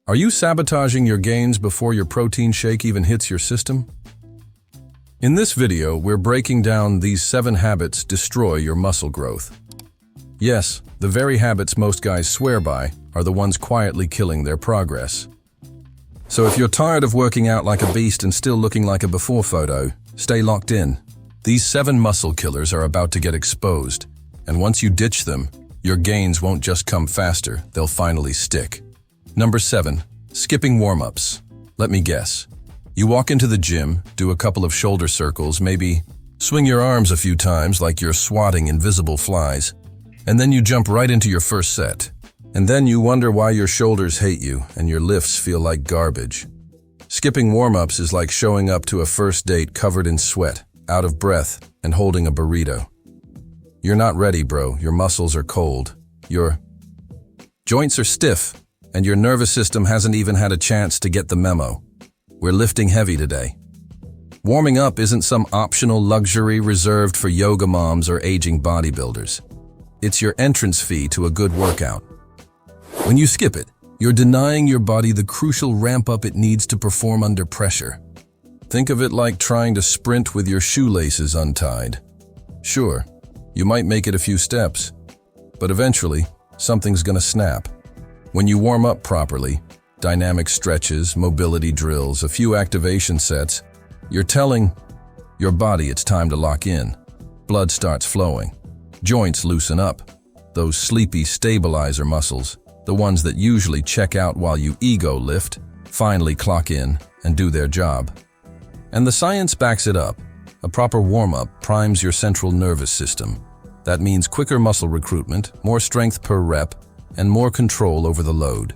Are you sabotaging your gains before your protein shake even hits your system? In this video, we're breaking down these 7 habits destroy your muscle growth. Yes, the very habits most guys swear by are the ones quietly killing their progress. So if you're tired of working out like a beast and still looking like a before photo, stay locked in. These 7 muscle killers are about to get exposed, and once you ditch them, your gains won't just come faster, they'll finally stick. Number 7. Skipping warm-ups. Let me guess. You walk into the gym, do a couple of shoulder circles, maybe swing your arms a few times like you're swatting invisible flies, and then you jump right into your first set. And then you wonder why your shoulders hate you and your lifts feel like garbage. Skipping warm-ups is like showing up to a first date covered in sweat, out of breath, and holding a burrito. You're not ready, bro. Your muscles are cold. Your joints are stiff, and your nervous system hasn't even had a chance to get the memo. We're lifting heavy today. Warming up isn't some optional luxury reserved for yoga moms or aging bodybuilders. It's your entrance fee to a good workout. When you skip it, you're denying your body the crucial ramp-up it needs to perform under pressure. Think of it like trying to sprint with your shoelaces untied. Sure, you might make it a few steps, but eventually, something's gonna snap. When you warm up properly, dynamic stretches, mobility drills, a few activation sets, you're telling your body it's time to lock in. Blood starts flowing. Joints loosen up. Those sleepy stabilizer muscles, the ones that usually check out while you ego lift, finally clock in and do their job. And the science backs it up. A proper warm-up primes your central nervous system. That means quicker muscle recruitment, more strength per rep, and more control over the load.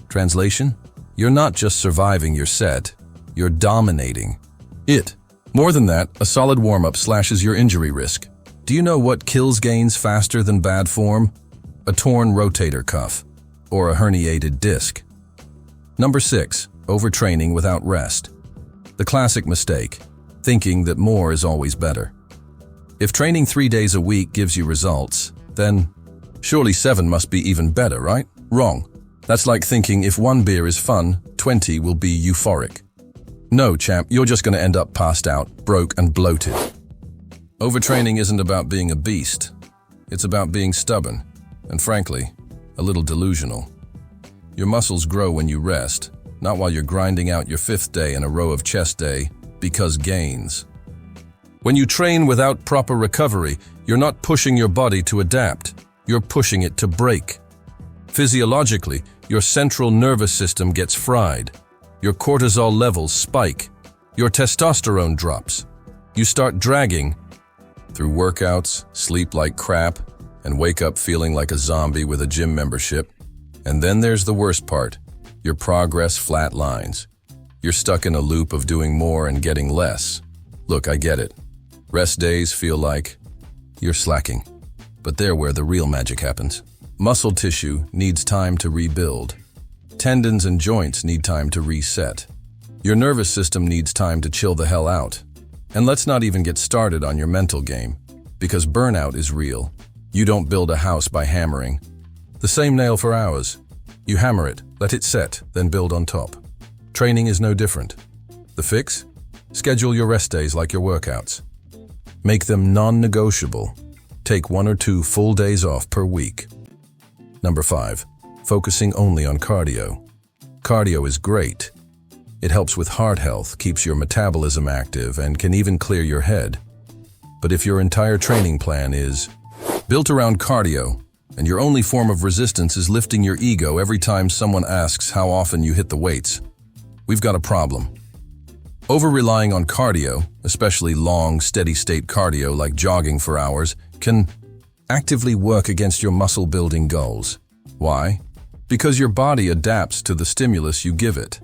Translation? You're not just surviving your set, you're dominating it. More than that, a solid warm-up slashes your injury risk. Do you know what kills gains faster than bad form? A torn rotator cuff, or a herniated disc. Number 6. Overtraining without rest. The classic mistake, thinking that more is always better. If training 3 days a week gives you results, then surely 7 must be even better, right? Wrong. That's like thinking if 1 beer is fun, 20 will be euphoric. No, champ, you're just gonna end up passed out, broke and bloated. Overtraining isn't about being a beast. It's about being stubborn, and frankly, a little delusional. Your muscles grow when you rest, not while you're grinding out your 5th day in a row of chest day, because gains. When you train without proper recovery, you're not pushing your body to adapt, you're pushing it to break. Physiologically, your central nervous system gets fried. Your cortisol levels spike. Your testosterone drops. You start dragging through workouts, sleep like crap, and wake up feeling like a zombie with a gym membership. And then there's the worst part. Your progress flatlines. You're stuck in a loop of doing more and getting less. Look, I get it. Rest days feel like you're slacking. But they're where the real magic happens. Muscle tissue needs time to rebuild. Tendons and joints need time to reset. Your nervous system needs time to chill the hell out. And let's not even get started on your mental game, because burnout is real. You don't build a house by hammering. The same nail for hours. You hammer it, let it set, then build on top. Training is no different. The fix? Schedule your rest days like your workouts. Make them non-negotiable. Take 1 or 2 full days off per week. Number 5. Focusing only on cardio. Cardio is great. It helps with heart health, keeps your metabolism active, and can even clear your head. But if your entire training plan is built around cardio, and your only form of resistance is lifting your ego every time someone asks how often you hit the weights, we've got a problem. Over-relying on cardio, especially long, steady-state cardio like jogging for hours, can actively work against your muscle-building goals. Why? Because your body adapts to the stimulus you give it.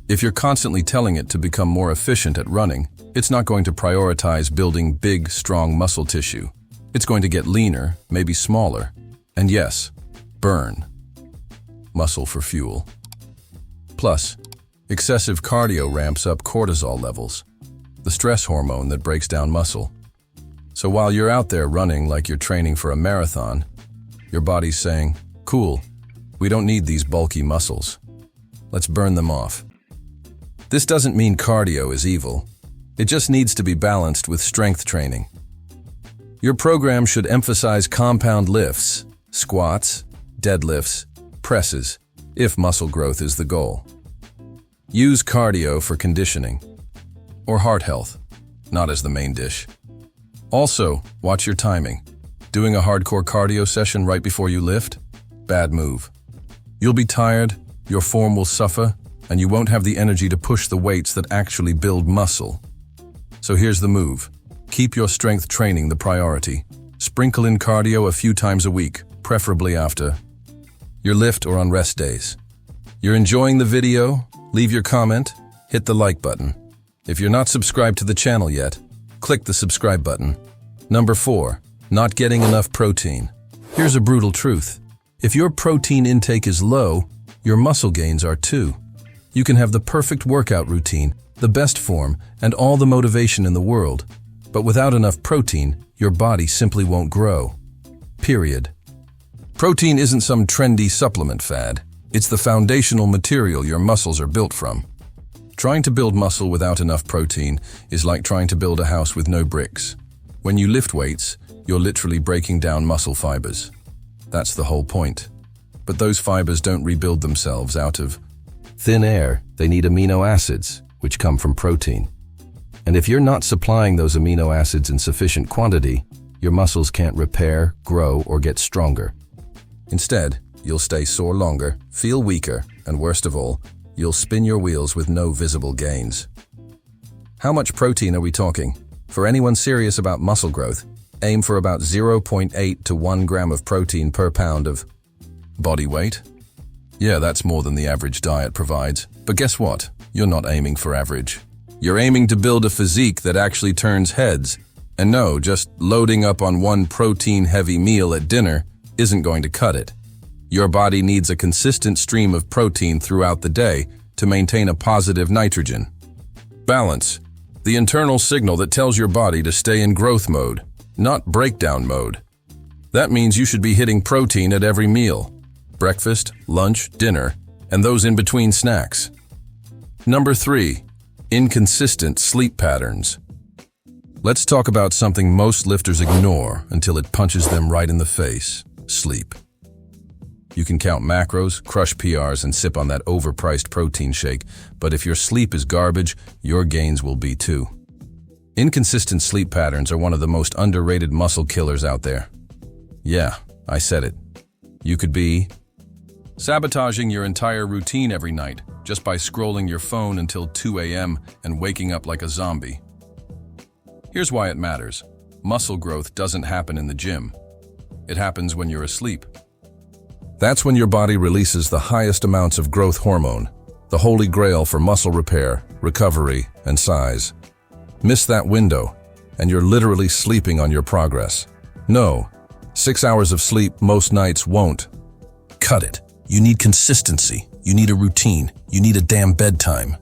If you're constantly telling it to become more efficient at running, it's not going to prioritize building big, strong muscle tissue. It's going to get leaner, maybe smaller, and yes, burn muscle for fuel. Plus, excessive cardio ramps up cortisol levels, the stress hormone that breaks down muscle. So while you're out there running like you're training for a marathon, your body's saying, cool, we don't need these bulky muscles. let's burn them off. This doesn't mean cardio is evil. It just needs to be balanced with strength training. Your program should emphasize compound lifts, squats, deadlifts, presses, if muscle growth is the goal. Use cardio for conditioning or heart health, not as the main dish. Also, watch your timing. Doing a hardcore cardio session right before you lift? Bad move. You'll be tired, your form will suffer, and you won't have the energy to push the weights that actually build muscle. So here's the move. Keep your strength training the priority. Sprinkle in cardio a few times a week, preferably after your lift or on rest days. You're enjoying the video? Leave your comment, hit the like button. If you're not subscribed to the channel yet, click the subscribe button. Number 4, not getting enough protein. Here's a brutal truth. If your protein intake is low, your muscle gains are too. You can have the perfect workout routine, the best form, and all the motivation in the world. But without enough protein, your body simply won't grow. Period. Protein isn't some trendy supplement fad. It's the foundational material your muscles are built from. Trying to build muscle without enough protein is like trying to build a house with no bricks. When you lift weights, you're literally breaking down muscle fibers. That's the whole point. But those fibers don't rebuild themselves out of thin air. They need amino acids, which come from protein. And if you're not supplying those amino acids in sufficient quantity, your muscles can't repair, grow, or get stronger. Instead, you'll stay sore longer, feel weaker, and worst of all, you'll spin your wheels with no visible gains. How much protein are we talking? For anyone serious about muscle growth, aim for about 0.8 to 1 gram of protein per pound of body weight. Yeah, that's more than the average diet provides. But guess what? You're not aiming for average. You're aiming to build a physique that actually turns heads. And no, just loading up on one protein-heavy meal at dinner isn't going to cut it. Your body needs a consistent stream of protein throughout the day to maintain a positive nitrogen balance, the internal signal that tells your body to stay in growth mode, not breakdown mode. That means you should be hitting protein at every meal: breakfast, lunch, dinner, and those in-between snacks. Number 3, inconsistent sleep patterns. Let's talk about something most lifters ignore until it punches them right in the face: sleep. You can count macros, crush PRs, and sip on that overpriced protein shake, but if your sleep is garbage, your gains will be too. Inconsistent sleep patterns are one of the most underrated muscle killers out there. Yeah, I said it. You could be sabotaging your entire routine every night just by scrolling your phone until 2 a.m. and waking up like a zombie. Here's why it matters. Muscle growth doesn't happen in the gym. It happens when you're asleep. That's when your body releases the highest amounts of growth hormone, the holy grail for muscle repair, recovery, and size. Miss that window, and you're literally sleeping on your progress. No, 6 hours of sleep most nights won't cut it. You need consistency. You need a routine. You need a damn bedtime.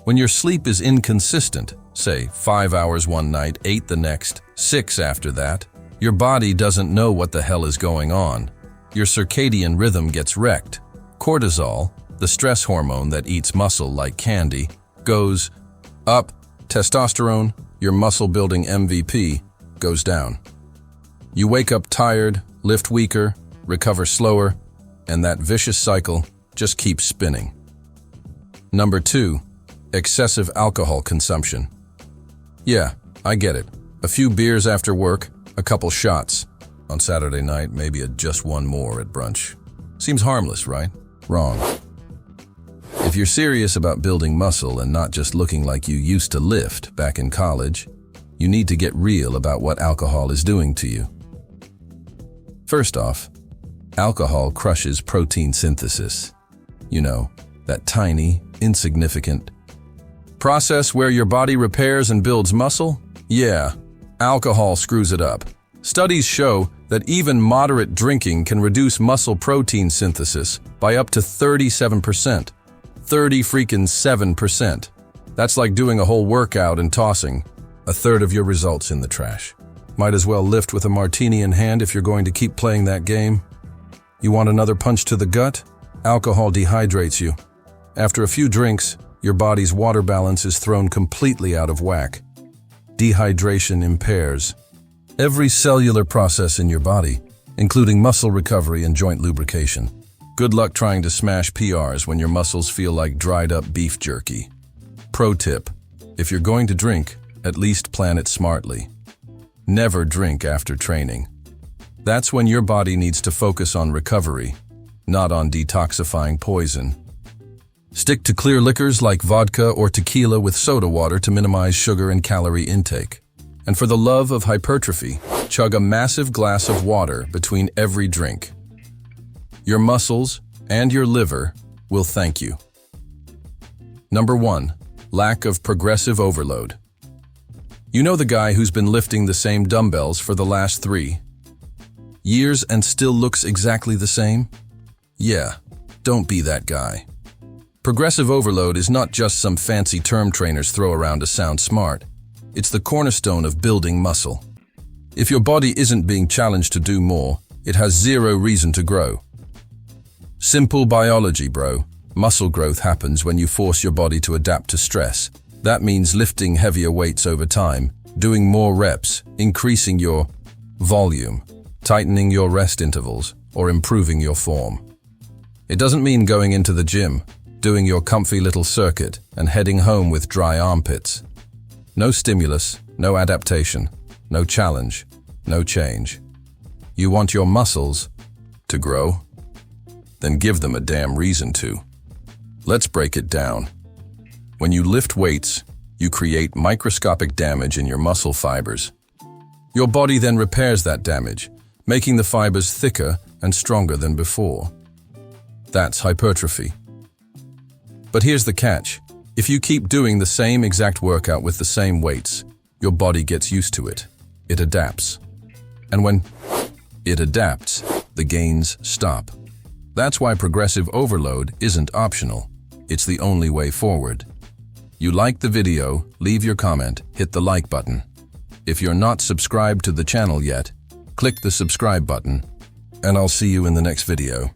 When your sleep is inconsistent, say 5 hours one night, 8 the next, 6 after that, your body doesn't know what the hell is going on. Your circadian rhythm gets wrecked. Cortisol, the stress hormone that eats muscle like candy, goes up. Testosterone, your muscle-building MVP, goes down. You wake up tired, lift weaker, recover slower, and that vicious cycle just keeps spinning. Number 2, excessive alcohol consumption. Yeah, I get it. A few beers after work, a couple shots. On Saturday night, maybe just one more at brunch. Seems harmless, right? Wrong. If you're serious about building muscle and not just looking like you used to lift back in college, you need to get real about what alcohol is doing to you. First off, alcohol crushes protein synthesis. You know, that tiny, insignificant process where your body repairs and builds muscle? Yeah, alcohol screws it up. Studies show that even moderate drinking can reduce muscle protein synthesis by up to 37%. 37%. That's like doing a whole workout and tossing a third of your results in the trash. Might as well lift with a martini in hand if you're going to keep playing that game. You want another punch to the gut? Alcohol dehydrates you. After a few drinks, your body's water balance is thrown completely out of whack. Dehydration impairs every cellular process in your body, including muscle recovery and joint lubrication. Good luck trying to smash PRs when your muscles feel like dried-up beef jerky. Pro tip: if you're going to drink, at least plan it smartly. Never drink after training. That's when your body needs to focus on recovery, not on detoxifying poison. Stick to clear liquors like vodka or tequila with soda water to minimize sugar and calorie intake. And for the love of hypertrophy, chug a massive glass of water between every drink. Your muscles and your liver will thank you. Number 1. Lack of progressive overload. You know the guy who's been lifting the same dumbbells for the last 3 years and still looks exactly the same? Yeah, don't be that guy. Progressive overload is not just some fancy term trainers throw around to sound smart. It's the cornerstone of building muscle. If your body isn't being challenged to do more, it has zero reason to grow. Simple biology, bro. Muscle growth happens when you force your body to adapt to stress. That means lifting heavier weights over time, doing more reps, increasing your volume, tightening your rest intervals, or improving your form. It doesn't mean going into the gym, doing your comfy little circuit, and heading home with dry armpits. No stimulus, no adaptation, no challenge, no change. You want your muscles to grow? Then give them a damn reason to. Let's break it down. When you lift weights, you create microscopic damage in your muscle fibers. Your body then repairs that damage, making the fibers thicker and stronger than before. That's hypertrophy. But here's the catch. If you keep doing the same exact workout with the same weights, your body gets used to it. It adapts. And when it adapts, the gains stop. That's why progressive overload isn't optional. It's the only way forward. You like the video, leave your comment, hit the like button. If you're not subscribed to the channel yet, click the subscribe button, and I'll see you in the next video.